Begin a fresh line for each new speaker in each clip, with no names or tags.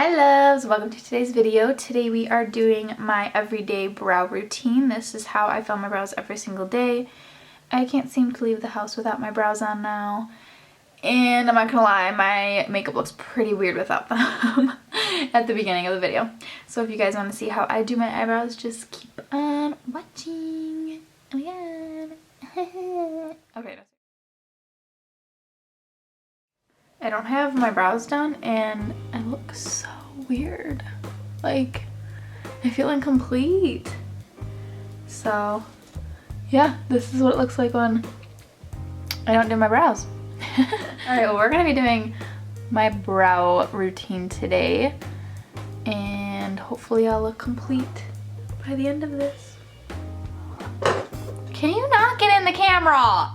Hello, welcome to today's video. Today we are doing my everyday brow routine. This is how I film my brows every single day. I can't seem to leave the house without my brows on now. And I'm not gonna lie, my makeup looks pretty weird without them at the beginning of the video. So if you guys want to see how I do my eyebrows, just keep on watching. Oh my god. Okay. I don't have my brows done and I look so weird. Like, I feel incomplete. So, yeah, this is what it looks like when I don't do my brows. Alright, well, we're going to be doing my brow routine today. And hopefully I'll look complete by the end of this. Can you not get in the camera?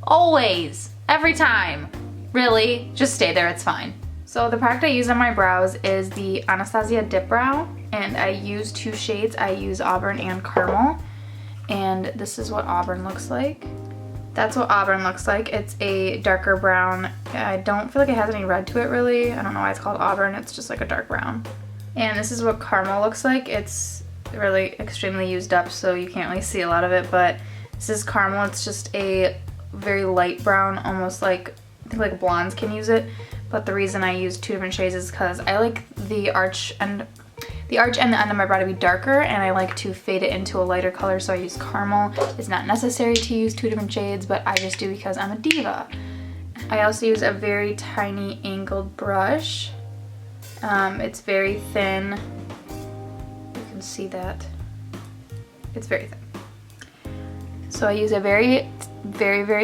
Always. Every time. Really, just stay there, it's fine. So the product I use on my brows is the Anastasia Dip Brow, and I use two shades. I use Auburn and Caramel, and this is what Auburn looks like. That's what Auburn looks like. It's a darker brown. I don't feel like it has any red to it really. I don't know why it's called Auburn. It's just like a dark brown. And this is what Caramel looks like. It's really extremely used up, so you can't really see a lot of it, but this is Caramel. It's just a very light brown, almost like I think like blondes can use it, but the reason I use two different shades is because I like the arch and the end of my brow to be darker, and I like to fade it into a lighter color, so I use Caramel. It's not necessary to use two different shades, but I just do because I'm a diva. I also use a very tiny angled brush. It's very thin. You can see that. It's very thin. So I use a very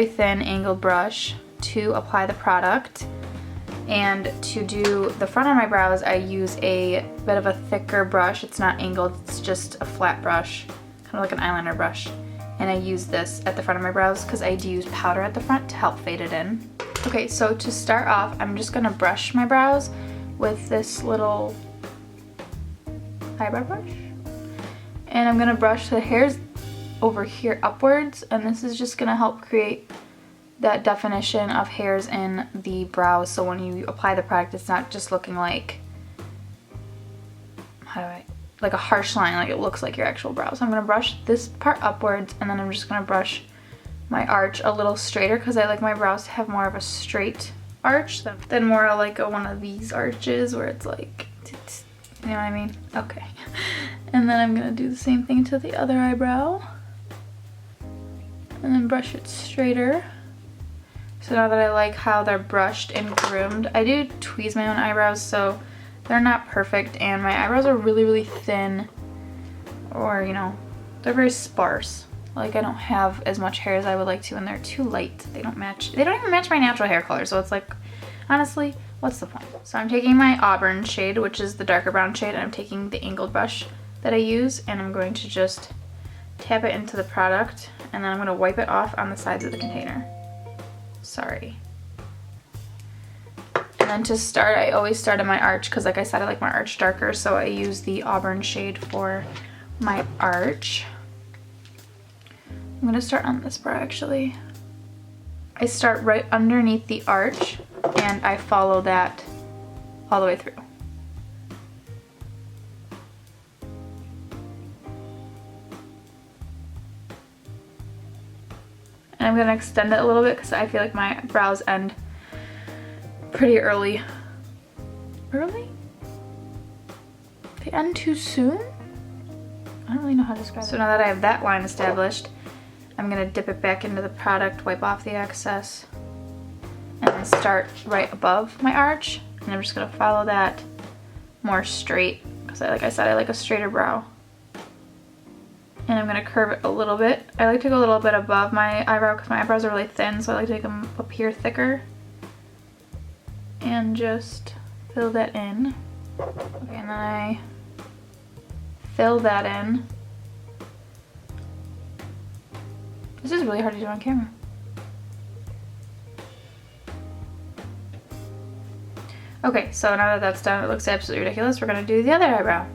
thin angled brush to apply the product, and to do the front of my brows I use a bit of a thicker brush. It's not angled, it's just a flat brush, kind of like an eyeliner brush, and I use this at the front of my brows because I do use powder at the front to help fade it in. Okay, so to start off I'm just gonna brush my brows with this little eyebrow brush, and I'm gonna brush the hairs over here upwards, and this is just gonna help create that definition of hairs in the brows, so when you apply the product it's not just looking like, like a harsh line, like it looks like your actual brows. So I'm gonna brush this part upwards, and then I'm just gonna brush my arch a little straighter because I like my brows to have more of a straight arch than more like one of these arches where it's like, you know what I mean? Okay. And then I'm gonna do the same thing to the other eyebrow and then brush it straighter. So now that I like how they're brushed and groomed, I do tweeze my own eyebrows, so they're not perfect, and my eyebrows are really thin, or you know, they're very sparse. Like I don't have as much hair as I would like to, and they're too light. They don't even match my natural hair color, so it's like, honestly, what's the point? So I'm taking my Auburn shade, which is the darker brown shade, and I'm taking the angled brush that I use, and I'm going to just tap it into the product, and then I'm going to wipe it off on the sides of the container. Sorry. And then to start, I always start on my arch because like I said, I like my arch darker, so I use the Auburn shade for my arch. I'm going to start on this brow actually. I start right underneath the arch and I follow that all the way through. And I'm going to extend it a little bit because I feel like my brows end pretty early. Early? They end too soon? I don't really know how to describe it. So now that I have that line established, I'm going to dip it back into the product, wipe off the excess, and then start right above my arch. And I'm just going to follow that more straight because like I said, I like a straighter brow. And I'm going to curve it a little bit. I like to go a little bit above my eyebrow because my eyebrows are really thin, so I like to make them up here thicker. And just fill that in. Okay, and then I fill that in. This is really hard to do on camera. Okay, so now that that's done, it looks absolutely ridiculous. We're going to do the other eyebrow.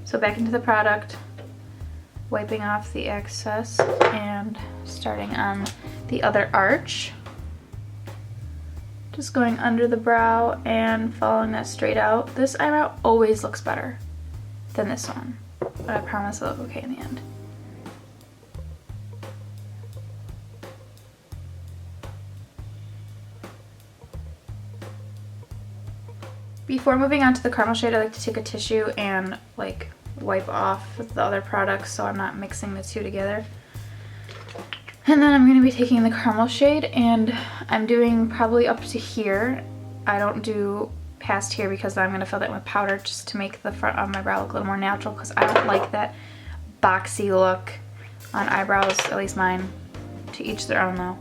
So back into the product, wiping off the excess and starting on the other arch. Just going under the brow and following that straight out. This eyebrow always looks better than this one, but I promise it'll look okay in the end. Before moving on to the caramel shade, I like to take a tissue and like wipe off the other products so I'm not mixing the two together. And then I'm going to be taking the caramel shade, and I'm doing probably up to here. I don't do past here because I'm going to fill that with powder just to make the front of my brow look a little more natural, because I don't like that boxy look on eyebrows, at least mine. To each their own though.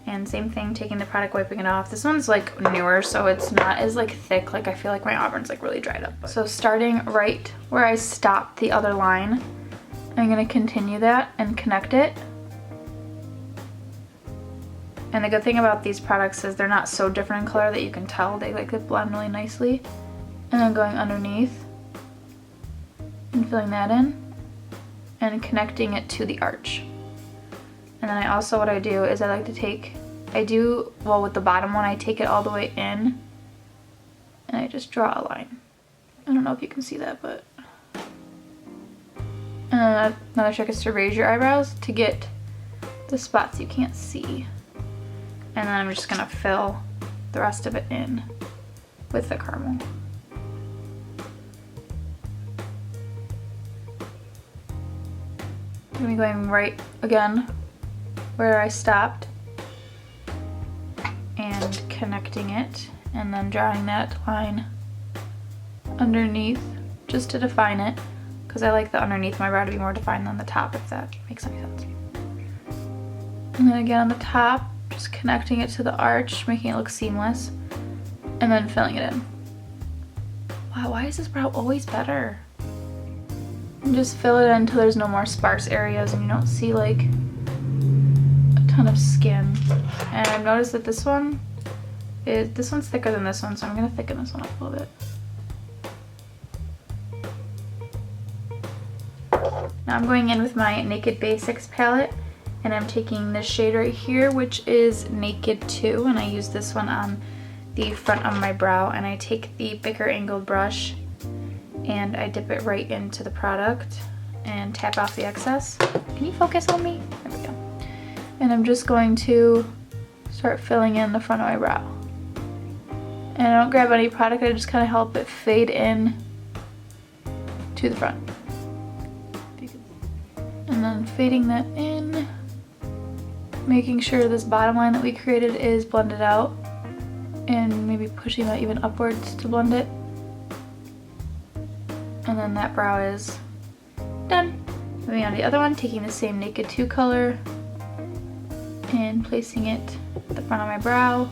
And same thing, taking the product, wiping it off. This one's like newer, so it's not as like thick. Like I feel like my Auburn's like really dried up. So starting right where I stopped the other line, I'm going to continue that and connect it. And the good thing about these products is they're not so different in color that you can tell. They like blend really nicely. And then going underneath and filling that in and connecting it to the arch. And then I also, what I do is I like to take, well with the bottom one, I take it all the way in and I just draw a line. I don't know if you can see that, but. And then another trick is to raise your eyebrows to get the spots you can't see. And then I'm just gonna fill the rest of it in with the caramel. I'm gonna be going right again where I stopped and connecting it, and then drawing that line underneath just to define it, because I like the underneath my brow to be more defined than the top, if that makes any sense. And then again on the top, just connecting it to the arch, making it look seamless, and then filling it in. Wow, why is this brow always better? And just fill it in until there's no more sparse areas and you don't see like a ton of skin. And I've noticed that this one's thicker than this one, so I'm gonna thicken this one up a little bit. Now I'm going in with my Naked Basics palette, and I'm taking this shade right here, which is Naked 2, and I use this one on the front of my brow, and I take the bigger angled brush and I dip it right into the product and tap off the excess. Can you focus on me? There we go. And I'm just going to start filling in the front of my brow. And I don't grab any product, I just kind of help it fade in to the front. And then fading that in, making sure this bottom line that we created is blended out, and maybe pushing that even upwards to blend it. And then that brow is done. Moving on to the other one, taking the same Naked 2 color and placing it at the front of my brow.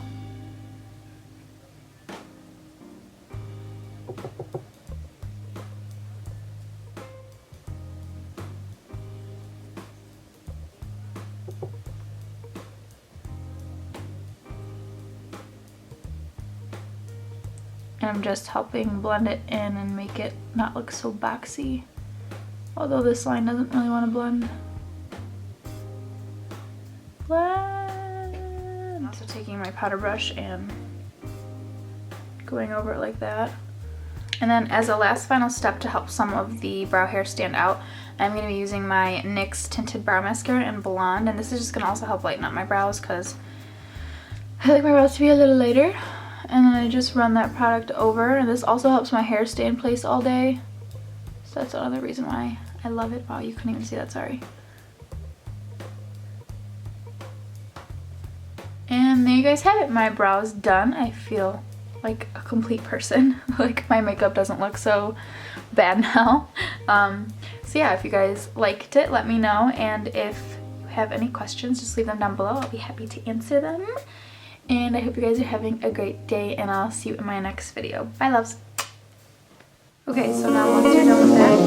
And I'm just helping blend it in and make it not look so boxy. Although this line doesn't really want to blend. I'm also taking my powder brush and going over it like that. And then as a last final step to help some of the brow hair stand out, I'm going to be using my NYX Tinted Brow Mascara in Blonde. And this is just going to also help lighten up my brows because I like my brows to be a little lighter. And then I just run that product over, and this also helps my hair stay in place all day. So that's another reason why I love it. Wow, you couldn't even see that, sorry. And there you guys have it. My brow is done. I feel like a complete person. Like my makeup doesn't look so bad now. So yeah, if you guys liked it, let me know. And if you have any questions, just leave them down below. I'll be happy to answer them. And I hope you guys are having a great day, and I'll see you in my next video. Bye, loves. Okay, so now once you're done with that,